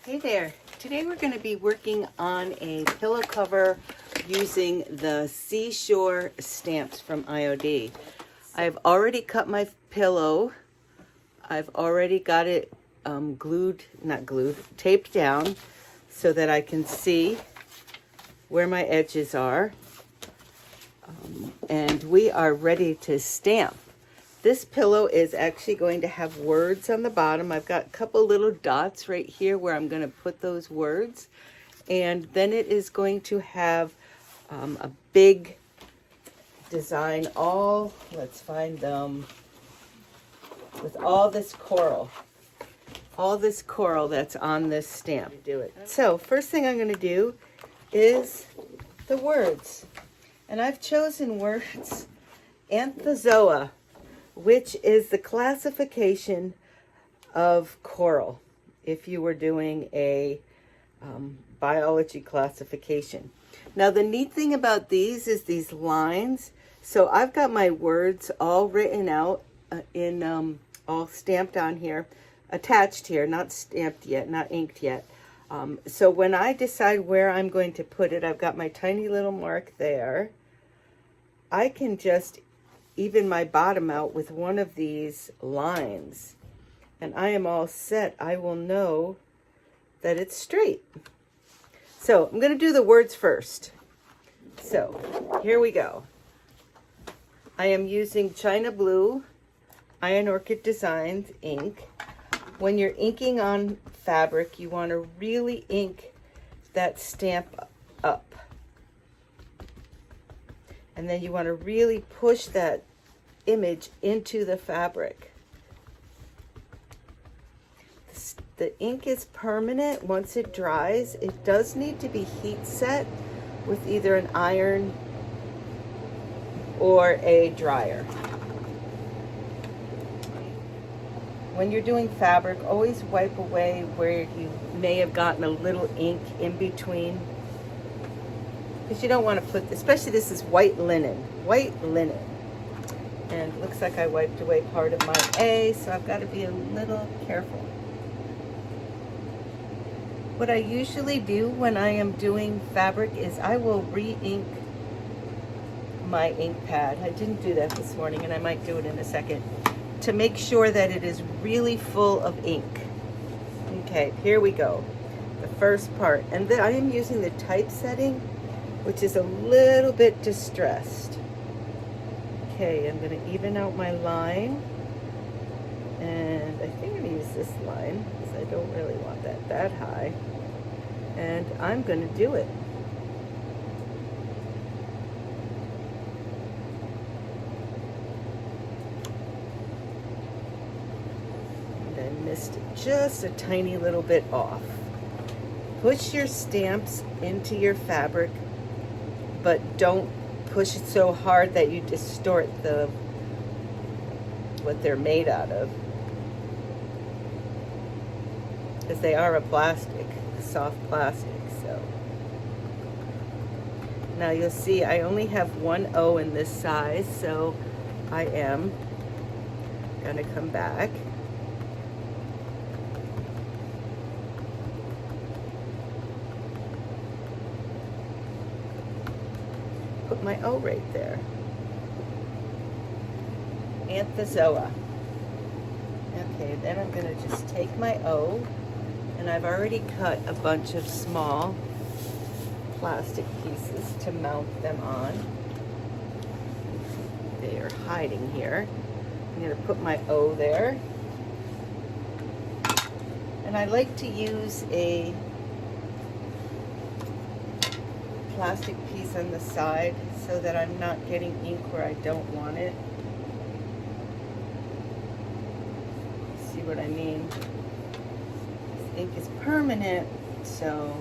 Hey there. Today we're going to be working on a pillow cover using the Seashore stamps from IOD. I've already cut my pillow. I've already got it taped down so that I can see where my edges are. And we are ready to stamp. This pillow is actually going to have words on the bottom. I've got a couple little dots right here where I'm going to put those words. And then it is going to have a big design, let's find them, with all this coral that's on this stamp. Do it. So first thing I'm going to do is the words. And I've chosen words Anthozoa, which is the classification of coral, if you were doing a biology classification. Now, the neat thing about these is these lines. So I've got my words all written out all stamped on here, attached here, not stamped yet, not inked yet. So when I decide where I'm going to put it, I've got my tiny little mark there. I can just even my bottom out with one of these lines, and I am all set. I will know that it's straight. So I'm going to do the words first. So here we go. I am using China Blue Iron Orchid Designs ink. When you're inking on fabric, you want to really ink that stamp up. And then you want to really push that image into the fabric. The ink is permanent once it dries. It does need to be heat set with either an iron or a dryer. When you're doing fabric, always wipe away where you may have gotten a little ink in between, because you don't want to put, especially this is white linen. And it looks like I wiped away part of my A, so I've got to be a little careful. What I usually do when I am doing fabric is I will re-ink my ink pad. I didn't do that this morning, and I might do it in a second, to make sure that it is really full of ink. Okay, here we go. The first part. And then I am using the Typesetting, which is a little bit distressed. Okay, I'm going to even out my line. And I think I'm going to use this line, because I don't really want that high. And I'm going to do it. I missed just a tiny little bit off. Push your stamps into your fabric, but don't push it so hard that you distort what they're made out of, because they are a plastic, soft plastic. So now you'll see I only have one O in this size, so I am gonna come back. Put my O right there. Anthozoa. Okay, then I'm going to just take my O, and I've already cut a bunch of small plastic pieces to mount them on. They are hiding here. I'm going to put my O there. And I like to use a plastic piece on the side so that I'm not getting ink where I don't want it. See what I mean? This ink is permanent, so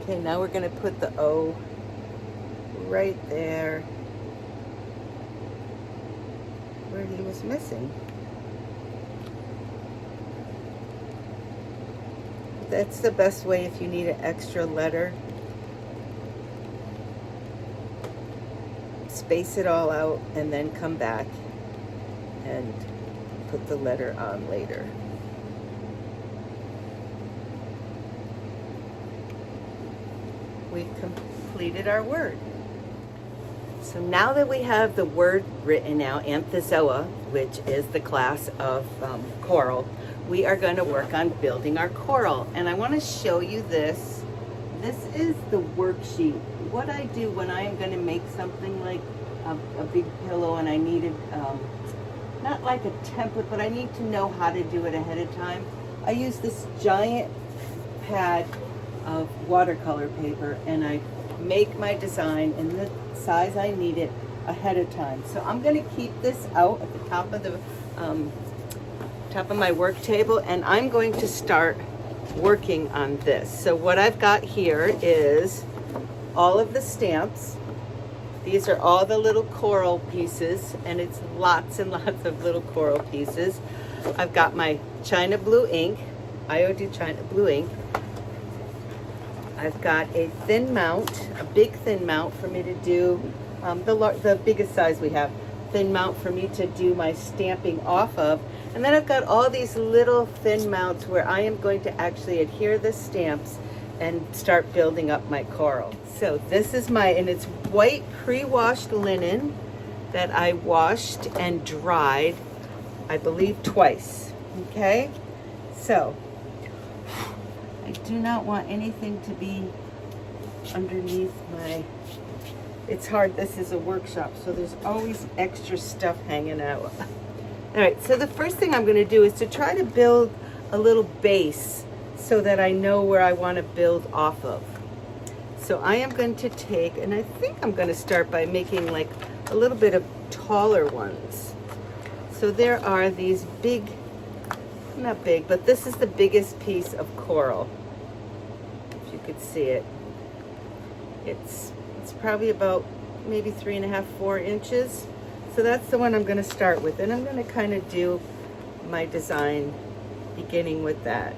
okay, now we're going to put the O right there where he was missing. That's the best way if you need an extra letter. Space it all out and then come back and put the letter on later. We've completed our word. So now that we have the word written out, Anthozoa, which is the class of coral, we are going to work on building our coral. And I want to show you this. This is the worksheet. What I do when I am going to make something like a big pillow and I needed, not like a template, but I need to know how to do it ahead of time. I use this giant pad of watercolor paper and I make my design in the size I need it ahead of time. So I'm going to keep this out at the top of my work table, and I'm going to start working on this. So what I've got here is all of the stamps. These are all the little coral pieces, and it's lots and lots of little coral pieces. I've got my China blue ink, IOD China blue ink. I've got a thin mount, a big thin mount for me to do, the biggest size we have, thin mount for me to do my stamping off of. And then I've got all these little thin mounts where I am going to actually adhere the stamps and start building up my coral. So this is and it's white pre-washed linen that I washed and dried, I believe twice, okay? So I do not want anything to be underneath it's hard, this is a workshop, so there's always extra stuff hanging out. All right, so the first thing I'm gonna do is to try to build a little base so that I know where I wanna build off of. So I am going to take, and I think I'm gonna start by making like a little bit of taller ones. So there are these big, not big, but this is the biggest piece of coral. If you could see it. It's probably about maybe 3.5, 4 inches. So that's the one I'm going to start with. And I'm going to kind of do my design beginning with that.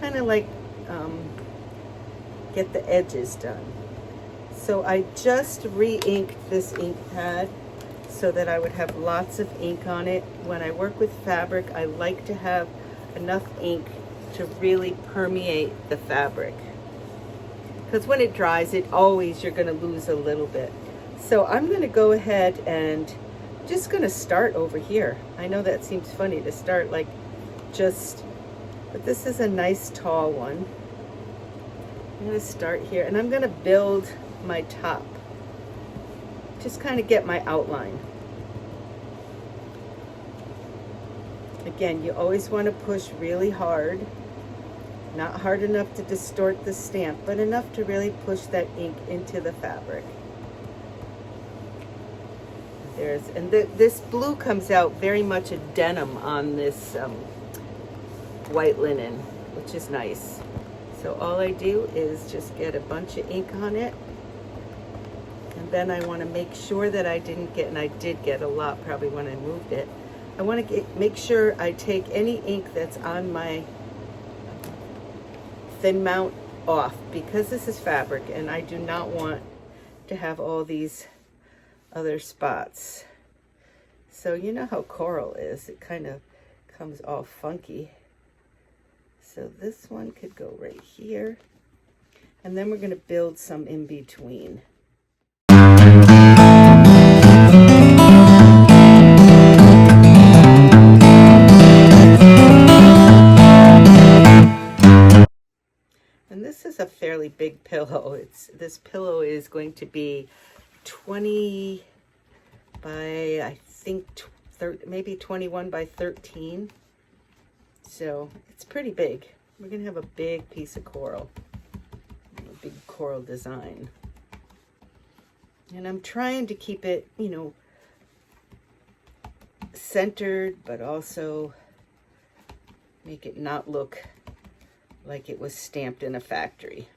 Kind of like get the edges done. So I just re-inked this ink pad so that I would have lots of ink on it. When I work with fabric, I like to have enough ink to really permeate the fabric. Because when it dries, you're going to lose a little bit. So I'm going to go ahead and just going to start over here. I know that seems funny to start like but this is a nice tall one. I'm going to start here and I'm going to build my top. Just kind of get my outline. Again, you always want to push really hard. Not hard enough to distort the stamp, but enough to really push that ink into the fabric. This blue comes out very much a denim on this white linen, which is nice. So all I do is just get a bunch of ink on it. And then I want to make sure that I didn't get, and I did get a lot probably when I moved it. I want to make sure I take any ink that's on my thin mount off, because this is fabric and I do not want to have all these other spots. So you know how coral is, it kind of comes all funky. So this one could go right here, and then we're going to build some in between. This is a fairly big pillow. This pillow is going to be 20 by, I think, maybe 21 by 13. So it's pretty big. We're going to have a big piece of coral, a big coral design. And I'm trying to keep it, you know, centered, but also make it not look like it was stamped in a factory.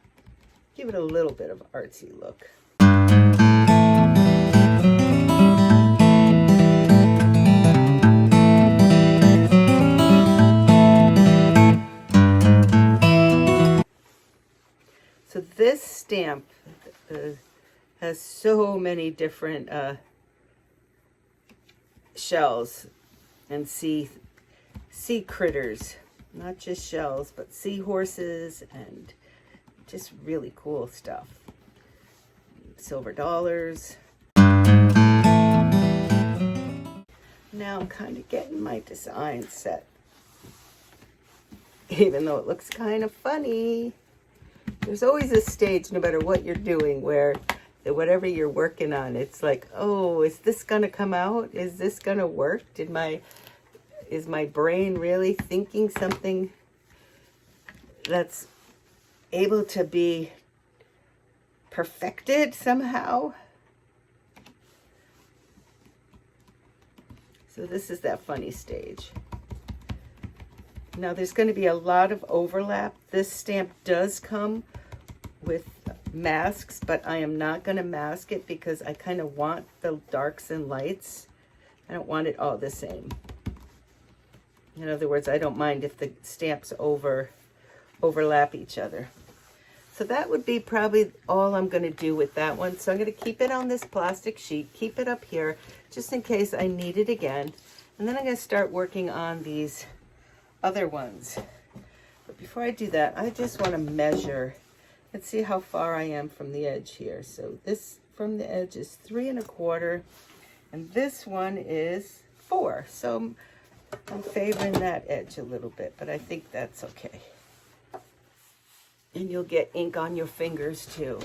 Give it a little bit of artsy look. So this stamp has so many different shells and sea critters, not just shells, but seahorses and just really cool stuff. Silver dollars. Now I'm kind of getting my design set, even though it looks kind of funny. There's always a stage, no matter what you're doing, where whatever you're working on, it's like, oh, is this gonna come out? Is this gonna work? Is my brain really thinking something that's able to be perfected somehow? So this is that funny stage. Now there's going to be a lot of overlap. This stamp does come with masks, but I am not going to mask it because I kind of want the darks and lights. I don't want it all the same. In other words, I don't mind if the stamps overlap each other. So that would be probably all I'm going to do with that one. So I'm going to keep it on this plastic sheet, keep it up here, just in case I need it again. And then I'm going to start working on these other ones. But before I do that, I just want to measure. Let's see how far I am from the edge here. So this from the edge is 3 1/4, and this one is 4. So I'm favoring that edge a little bit, but I think that's okay. And you'll get ink on your fingers too.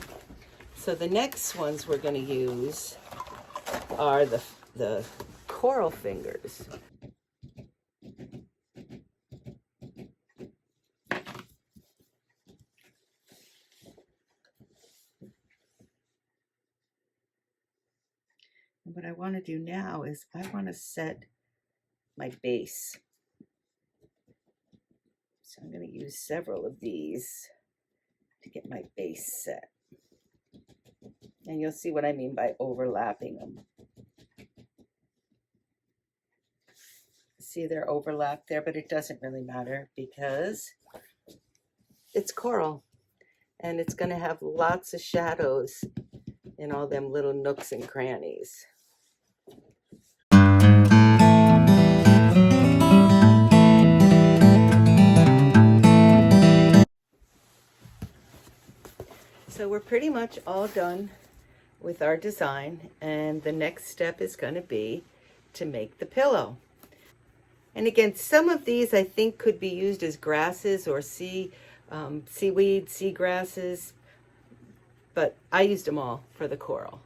So the next ones we're going to use are the coral fingers. And what I want to do now is I want to set my base. So I'm going to use several of these to get my base set. And you'll see what I mean by overlapping them. See, they're overlapped there, but it doesn't really matter because it's coral and it's going to have lots of shadows in all them little nooks and crannies. So we're pretty much all done with our design, and the next step is going to be to make the pillow. And again, some of these I think could be used as grasses or seaweed, seagrasses, but I used them all for the coral.